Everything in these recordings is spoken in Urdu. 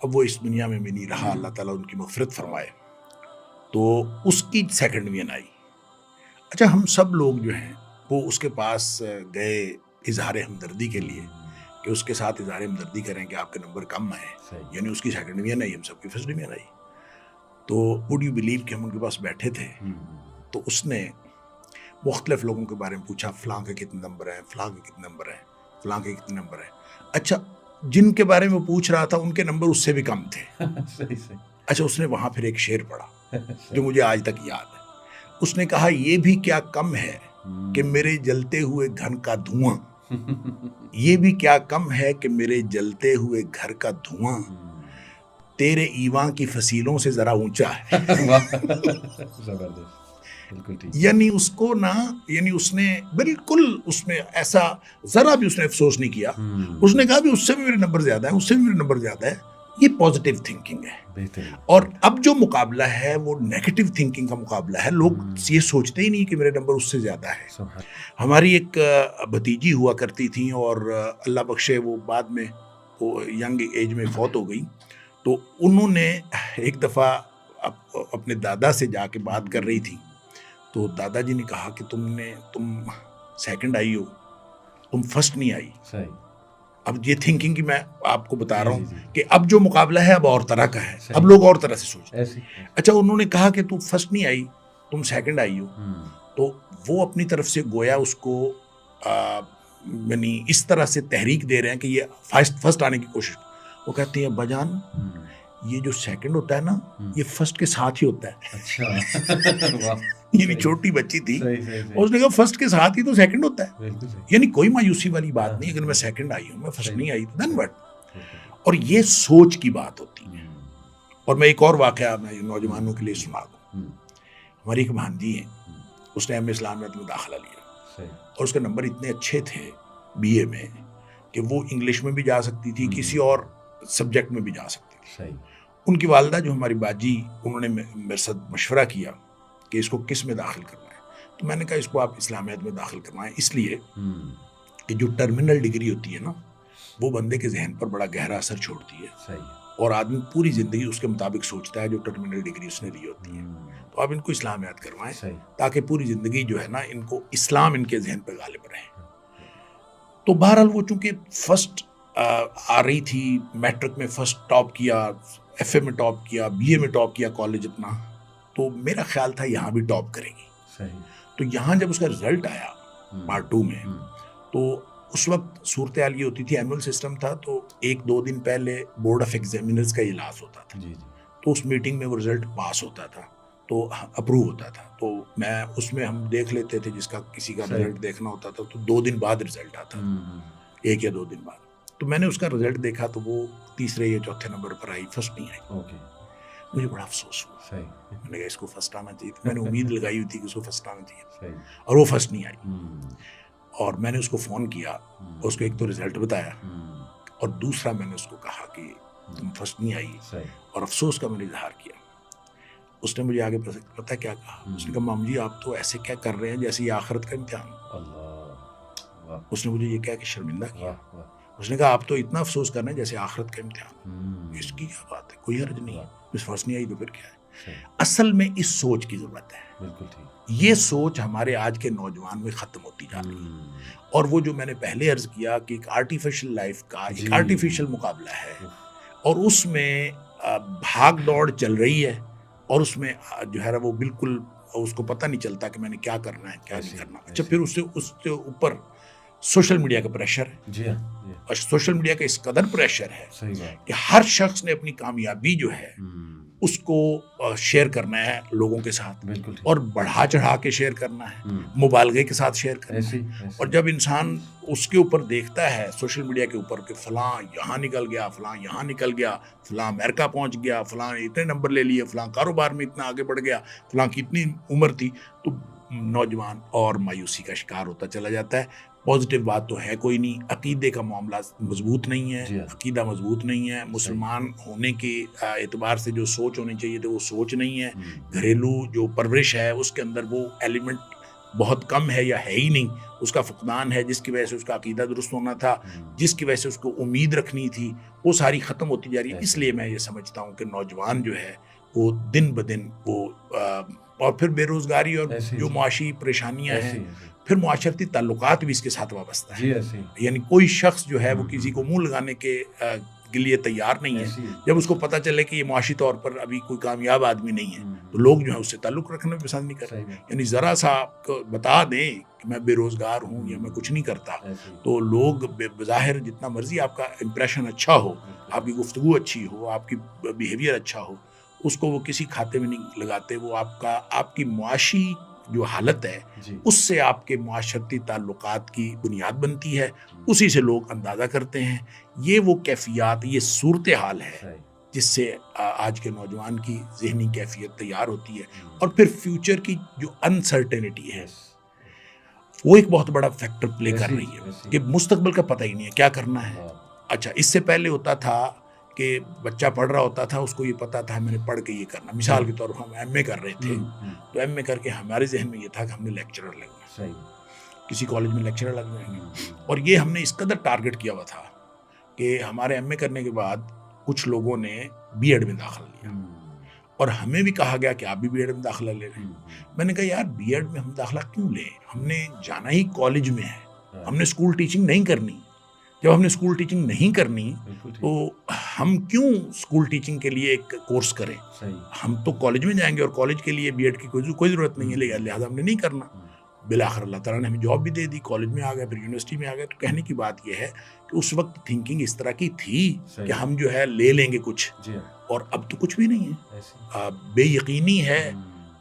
اب وہ اس دنیا میں بھی نہیں رہا, اللہ تعالیٰ ان کی مغفرت فرمائے. تو اس کی سیکنڈ ڈویژن آئی. اچھا ہم سب لوگ جو ہیں وہ اس کے پاس گئے اظہار ہمدردی کے لیے کہ اس کے ساتھ اظہار ہمدردی کریں کہ آپ کے نمبر کم آئے, یعنی اس کی سیکنڈ ڈویژن آئی, ہم سب کی فرسٹ ڈویژن آئی. تو وڈ یو بلیو کہ ہم ان کے پاس بیٹھے تھے تو اس نے مختلف لوگوں کے بارے میں پوچھا, فلاں کے کتنے نمبر ہیں, فلاں کے کتنے نمبر ہیں, فلاں کے کتنے نمبر ہیں. اچھا جن کے بارے میں پوچھ رہا تھا ان کے نمبر اس سے بھی کم تھے. اچھا اس نے وہاں پھر ایک شعر پڑھا جو مجھے آج تک یاد ہے. اس نے کہا یہ بھی کیا کم ہے کہ میرے جلتے ہوئے گھر کا دھواں, یہ بھی کیا کم ہے کہ میرے جلتے ہوئے گھر کا دھواں تیرے ایوان کی فصیلوں سے ذرا اونچا ہے. یعنی اس کو نا, یعنی اس نے بالکل اس میں ایسا ذرا بھی اس نے افسوس نہیں کیا. اس نے کہا بھی اس سے بھی میرے نمبر زیادہ ہے, اس سے بھی میرے نمبر زیادہ ہے. یہ پازیٹیو تھنکنگ ہے. اور اب جو مقابلہ ہے وہ نیگیٹو تھنکنگ کا مقابلہ ہے. لوگ یہ سوچتے ہی نہیں کہ میرے نمبر اس سے زیادہ ہے. ہماری ایک بھتیجی ہوا کرتی تھیں اور اللہ بخشے وہ بعد میں وہ ینگ ایج میں فوت ہو گئی. تو انہوں نے ایک دفعہ اپنے دادا سے جا کے بات کر رہی تھی. تو دادا جی نے کہا کہ تم سیکنڈ آئی ہو, تم فرسٹ نہیں آئی. اب یہ تھنکنگ کی میں آپ کو بتا رہا ہوں کہ اب جو مقابلہ ہے اب اور طرح کا ہے, اب لوگ اور طرح سے سوچتے ہیں. اچھا انہوں نے کہا کہ تم فرسٹ نہیں آئی, تم سیکنڈ آئی ہو. تو وہ اپنی طرف سے گویا اس کو یعنی اس طرح سے تحریک دے رہے ہیں کہ یہ فرسٹ آنے کی کوشش. وہ کہتے ہیں ابا جان یہ جو سیکنڈ ہوتا ہے نا یہ فرسٹ کے ساتھ ہی ہوتا ہے. اچھا یعنی چھوٹی بچی تھی اور اس نے کہا فرسٹ کے ساتھ ہی تو سیکنڈ ہوتا ہے. یعنی کوئی مایوسی والی بات نہیں, اگر میں سیکنڈ آئی ہوں, میں فرسٹ نہیں آئی تو دین وٹ. اور یہ سوچ کی بات ہوتی ہے. اور میں ایک اور واقعہ میں نوجوانوں کے لیے سنا دوں. ہماری ایک بھانجی ہیں, اس نے ایم اے اسلامیات میں داخلہ لیا اور اس کے نمبر اتنے اچھے تھے بی اے میں کہ وہ انگلش میں بھی جا سکتی تھی, کسی اور سبجیکٹ میں بھی جا سکتی تھی. ان کی والدہ جو ہماری باجی, انہوں نے میرے ساتھ مشورہ کیا کہ اس کو کس میں داخل کرنا ہے. تو میں نے کہا اس کو آپ اسلامیات میں داخل کروائیں, اس لیے کہ جو ٹرمینل ڈگری ہوتی ہے نا وہ بندے کے ذہن پر بڑا گہرا اثر چھوڑتی ہے. اور آدمی پوری زندگی اس کے مطابق سوچتا ہے جو ٹرمینل ڈگری اس نے لی ہوتی ہے. تو آپ ان کو اسلامیات کروائیں تاکہ پوری زندگی جو ہے نا ان کو اسلام ان کے ذہن پہ غالب رہے. تو بہرحال وہ چونکہ فرسٹ آ رہی تھی, میٹرک میں فرسٹ ٹاپ کیا, ایف اے میں ٹاپ کیا, بی اے میں ٹاپ کیا کالج اپنا, تو میرا خیال تھا یہاں بھی ٹاپ کرے گی. تو یہاں جب اس کا رزلٹ آیا پارٹ 2 میں, تو اس وقت صورتحال یہ ہوتی تھی, اینول سسٹم تھا, تو 1-2 دن پہلے بورڈ آف ایگزامینرز کا اجلاس ہوتا تھا. تو اس میٹنگ میں وہ رزلٹ پاس ہوتا تھا تو اپروو ہوتا تھا. تو میں اس میں ہم دیکھ لیتے تھے, جس کا کسی کا رزلٹ دیکھنا ہوتا تھا تو 2 دن بعد رزلٹ آتا, 1 یا 2 دن بعد. تو میں نے اس کا رزلٹ دیکھا تو وہ 3 یا 4 نمبر پر آئی, فرسٹ نہیں آئی. مجھے بڑا افسوس ہوا. میں نے کہا اس کو فرسٹ آنا چاہیے تھا, میں نے امید لگائی ہوئی تھی کہ اس کو فرسٹ آنا چاہیے, اور وہ فرسٹ نہیں آئی. اور میں نے اس کو فون کیا, اس کو ایک تو رزلٹ بتایا, اور دوسرا میں نے اس کو کہا کہ تم فرسٹ نہیں آئی, اور افسوس کا میں نے اظہار کیا. اس نے مجھے آگے پتہ کیا کہا, اس نے کہا مام جی آپ تو ایسے کیا کر رہے ہیں جیسے یہ آخرت کا امتحان. اس نے مجھے یہ کہا کہ شرمندہ کیا. اس نے کہا آپ تو اتنا افسوس کر رہے ہیں جیسے آخرت کا امتحان. اس کی کیا بات ہے, کوئی حرج نہیں, اس فرسٹ نہیں آئی تو پھر کیا ہے. اصل میں اس سوچ کی ضرورت ہے. یہ سوچ ہمارے آج کے نوجوان میں ختم ہوتی جا رہی ہے. اور وہ جو میں نے پہلے عرض کیا کہ ایک آرٹیفیشل لائف کا ایک آرٹیفیشل مقابلہ ہے, اور اس میں بھاگ دوڑ چل رہی ہے, اور اس میں جو ہے وہ بالکل اس کو پتہ نہیں چلتا کہ میں نے کیا کرنا ہے کیا نہیں کرنا. اچھا پھر اس سے اوپر سوشل میڈیا کا پریشر ہے, اور سوشل میڈیا کا اس قدر پریشر ہے کہ ہر شخص نے اپنی کامیابی جو ہے اس کو شیئر کرنا ہے لوگوں کے ساتھ, اور بڑھا چڑھا کے شیئر کرنا ہے, مبالغے کے ساتھ شیئر کرنا ہے. اور جب انسان اس کے اوپر دیکھتا ہے سوشل میڈیا کے اوپر کہ فلاں یہاں نکل گیا, فلاں یہاں نکل گیا, فلاں امریکہ پہنچ گیا, فلاں اتنے نمبر لے لیے, فلاں کاروبار میں اتنا آگے بڑھ گیا, فلاں کی اتنی عمر تھی, تو نوجوان اور مایوسی کا شکار ہوتا چلا جاتا ہے. پازیٹیو بات تو ہے کوئی نہیں, عقیدے کا معاملہ مضبوط نہیں ہے, عقیدہ مضبوط نہیں ہے, مسلمان ہونے کے اعتبار سے جو سوچ ہونی چاہیے تھی وہ سوچ نہیں ہے, گھریلو جو پرورش ہے اس کے اندر وہ ایلیمنٹ بہت کم ہے یا ہے ہی نہیں، اس کا فقدان ہے، جس کی وجہ سے اس کا عقیدہ درست ہونا تھا، جس کی وجہ سے اس کو امید رکھنی تھی، وہ ساری ختم ہوتی جا رہی ہے۔ اس لیے میں یہ سمجھتا ہوں کہ نوجوان جو ہے وہ دن بدن وہ اور پھر بے روزگاری اور جو معاشی پریشانیاں ہیں، پھر معاشرتی تعلقات بھی اس کے ساتھ وابستہ ہیں۔ یعنی کوئی شخص جو ہے وہ کسی کو منہ لگانے کے لیے تیار نہیں ہے۔ جب اس کو پتہ چلے کہ یہ معاشی طور پر ابھی کوئی کامیاب آدمی نہیں ہے تو لوگ جو ہے اس سے تعلق رکھنا بھی پسند نہیں کرتے۔ یعنی ذرا سا آپ کو بتا دیں کہ میں بے روزگار ہوں یا میں کچھ نہیں کرتا تو لوگ بظاہر جتنا مرضی آپ کا امپریشن اچھا ہو، آپ کی گفتگو اچھی ہو، آپ کی بیہیویئر اچھا ہو، اس کو وہ کسی کھاتے میں نہیں لگاتے۔ وہ آپ کی معاشی جو حالت ہے اس سے آپ کے معاشرتی تعلقات کی بنیاد بنتی ہے، اسی سے لوگ اندازہ کرتے ہیں۔ یہ وہ کیفیات، یہ صورتحال ہے جس سے آج کے نوجوان کی ذہنی کیفیت تیار ہوتی ہے۔ اور پھر فیوچر کی جو انسرٹینٹی ہے وہ ایک بہت بڑا فیکٹر پلے کر رہی ہے کہ مستقبل کا پتہ ہی نہیں ہے کیا کرنا ہے۔ اچھا، اس سے پہلے ہوتا تھا کہ بچہ پڑھ رہا ہوتا تھا، اس کو یہ پتا تھا میں نے پڑھ کے یہ کرنا۔ مثال کے طور پر ہم ایم اے کر رہے تھے تو ایم اے کر کے ہمارے ذہن میں یہ تھا کہ ہم نے لیکچرر لگنا ہے، کسی کالج میں لیکچرر لگ جائیں گے۔ اور یہ ہم نے اس قدر ٹارگٹ کیا ہوا تھا کہ ہمارے ایم اے کرنے کے بعد کچھ لوگوں نے بی ایڈ میں داخلہ لیا اور ہمیں بھی کہا گیا کہ آپ بھی بی ایڈ میں داخلہ لے لیں۔ میں نے کہا یار بی ایڈ میں ہم داخلہ کیوں لیں، ہم نے جانا ہی کالج میں ہے، ہم نے اسکول ٹیچنگ نہیں کرنی۔ جب ہم نے اسکول ٹیچنگ نہیں کرنی تو ہم کیوں اسکول ٹیچنگ کے لیے ایک کورس کریں؟ ہم تو کالج میں جائیں گے اور کالج کے لیے بی ایڈ کی کوئی ضرورت نہیں ہے، لہٰذا ہم نے نہیں کرنا۔ بالآخر اللہ تعالیٰ نے ہمیں جاب بھی دے دی، کالج میں آ گئے، پھر یونیورسٹی میں آ گئے۔ تو کہنے کی بات یہ ہے کہ اس وقت تھنکنگ اس طرح کی تھی کہ ہم جو ہے لے لیں گے کچھ، اور اب تو کچھ بھی نہیں ہے۔ بے یقینی ہے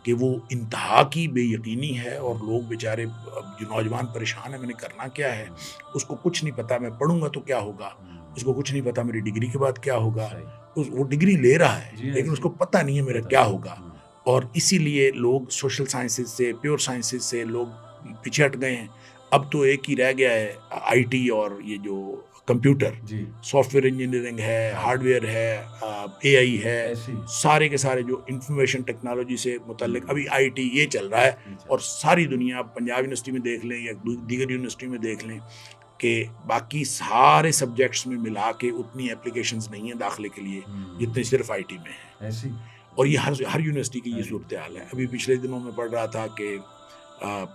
کہ وہ انتہا کی بے یقینی ہے، اور لوگ بیچارے جو نوجوان پریشان ہیں، میں نے کرنا کیا ہے، اس کو کچھ نہیں پتا میں پڑھوں گا تو کیا ہوگا، اس کو کچھ نہیں پتا میری ڈگری کے بعد کیا ہوگا۔ وہ ڈگری لے رہا ہے لیکن اس کو پتہ نہیں ہے میرا کیا ہوگا۔ اور اسی لیے لوگ سوشل سائنسز سے، پیور سائنسز سے لوگ پیچھے ہٹ گئے ہیں۔ اب تو ایک ہی رہ گیا ہے آئی ٹی اور یہ جو کمپیوٹر، سافٹ ویئر انجینئرنگ ہے، ہارڈ ویئر ہے، اے آئی ہے، سارے کے سارے جو انفارمیشن ٹیکنالوجی سے متعلق ابھی آئی ٹی یہ چل رہا ہے۔ اور ساری دنیا، پنجاب یونیورسٹی میں دیکھ لیں یا دیگر یونیورسٹی میں دیکھ لیں کہ باقی سارے سبجیکٹس میں ملا کے اتنی اپلیکیشنز نہیں ہیں داخلے کے لیے جتنے صرف آئی ٹی میں ہیں۔ اور یہ ہر یونیورسٹی کی یہ صورتحال ہے۔ ابھی پچھلے دنوں میں پڑھ رہا تھا کہ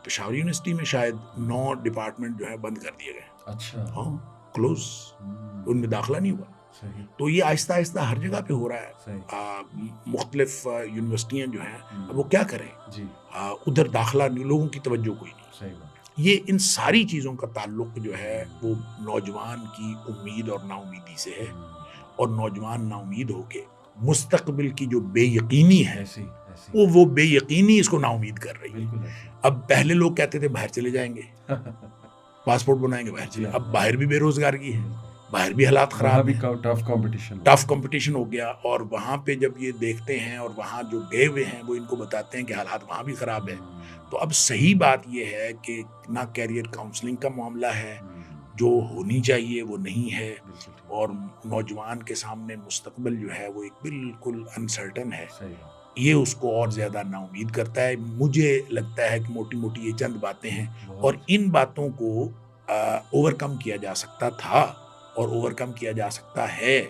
پشاور یونیورسٹی میں شاید 9 ڈپارٹمنٹ جو ہے بند کر دیے گئے۔ اچھا، ہاں، کلوز، ان میں داخلہ نہیں ہوا۔ تو یہ آہستہ آہستہ ہر جگہ پہ ہو رہا ہے۔ مختلف یونیورسٹیاں جو ہیں اب وہ کیا کریں، ادھر داخلہ لوگوں کی توجہ کوئی نہیں۔ یہ ان ساری چیزوں کا تعلق جو ہے وہ نوجوان کی امید اور نا امیدی سے ہے، اور نوجوان نا امید ہو کے مستقبل کی جو بے یقینی ہے وہ بے یقینی اس کو نا امید کر رہی ہے۔ اب پہلے لوگ کہتے تھے باہر چلے جائیں گے، پاسپورٹ بنائیں گے باہر چلے، اب باہر بھی بے روزگاری ہے، باہر بھی حالات خراب ہیں، ٹف کمپٹیشن ہو گیا۔ اور وہاں پہ جب یہ دیکھتے ہیں اور وہاں جو گئے ہوئے ہیں وہ ان کو بتاتے ہیں کہ حالات وہاں بھی خراب ہیں۔ تو اب صحیح بات یہ ہے کہ نہ کیریئر کاؤنسلنگ کا معاملہ ہے، جو ہونی چاہیے وہ نہیں ہے، اور نوجوان کے سامنے مستقبل جو ہے وہ ایک بالکل انسرٹن ہے۔ یہ اس کو اور زیادہ نا امید کرتا ہے۔ مجھے لگتا ہے کہ موٹی موٹی یہ چند باتیں ہیں، اور ان باتوں کو اوور کم کیا جا سکتا تھا اور اوور کم کیا جا سکتا ہے،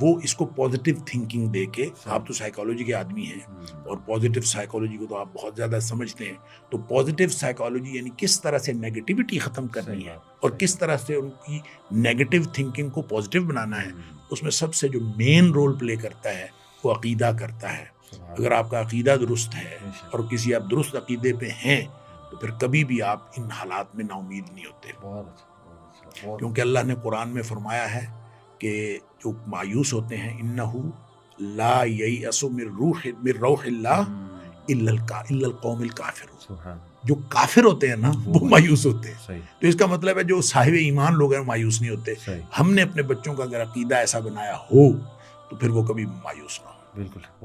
وہ اس کو پازیٹیو تھنکنگ دے کے۔ آپ تو سائیکالوجی کے آدمی ہیں اور پازیٹیو سائیکالوجی کو تو آپ بہت زیادہ سمجھتے ہیں، تو پازیٹیو سائیکالوجی یعنی کس طرح سے نیگیٹیوٹی ختم کرنی ہے اور کس طرح سے ان کی نیگیٹیو تھنکنگ کو پازیٹیو بنانا ہے، اس میں سب سے جو مین رول پلے کرتا ہے وہ عقیدہ کرتا ہے۔ اگر آپ کا عقیدہ درست ہے اور کسی آپ درست عقیدے پہ ہیں تو پھر کبھی بھی آپ ان حالات میں نا امید نہیں ہوتے، کیونکہ اللہ نے قرآن میں فرمایا ہے کہ جو مایوس ہوتے ہیں انہو لا ییأس من روح اللہ الا القوم الکافرون، جو کافر ہوتے ہیں نا وہ مایوس ہوتے ہیں۔ تو اس کا مطلب ہے جو صاحب ایمان لوگ ہیں مایوس نہیں ہوتے۔ ہم نے اپنے بچوں کا اگر عقیدہ ایسا بنایا ہو تو پھر وہ کبھی مایوس نہ ہو۔ بالکل۔